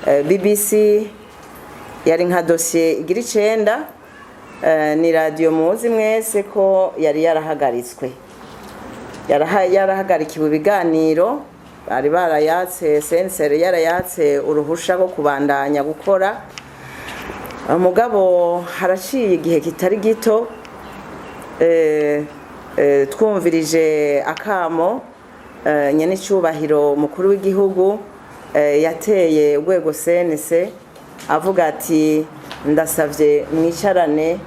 BBC yari nka dosiye igira 9. Ni radio muzi mwese ko yari yarahagaritswe, yarahagarikiwe ibiganiro, bari barayatse sensere yarayatse uruhusha rwo kubandanya gukora. Mugabo haraciye igihe kitari gito twumvirije akamo nyene cyubahiro mukuru w'igihugu yateye urwego CNC avuga ati ndasavye mwicarane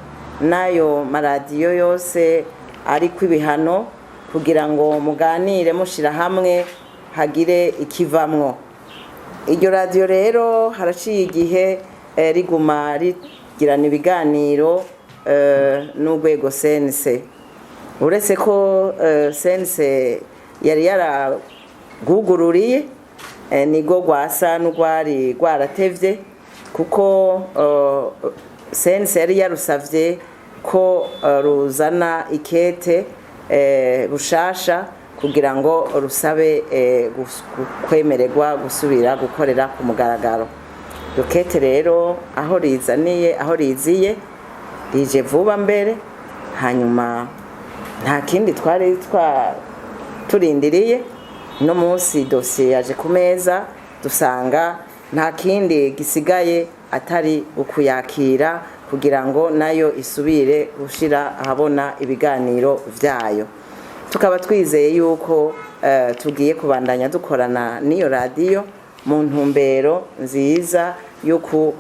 nayo maradiyo yose ari kwibihano kugira ngo muganire mushira hamwe hagire ikivamwo. Iryo radio rero haraciye igihe riguma rigirana ibiganiro n'urwego CNC. Uretse ko CNC yari yaragugururiye nigo gwasa n'ugwari gwaratevye kuko CNC yari yarusavye ko ruzana ikete bushasha kugira ngo rusabe kwemererwa gusubira gukorera ku mugaragaro. Rokete rero aho rizaniye aho riziye rije vuba mbere, hanyuma nta kindi twari turindiriye. No munsi dosiye yaje ku meza dusanga nta kindi gisigaye atari ukuyakira kugira ngo nayo isubire gushira ahabona ibiganiro vyayo. Tukaba twizeye yuko tugiye kubandanya dukorana n'iyo radio mu ntumbero nziza yuko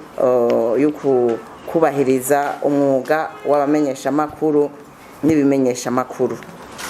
kubahiriza umwuga w'abamenyesha makuru n'ibimenyesha makuru.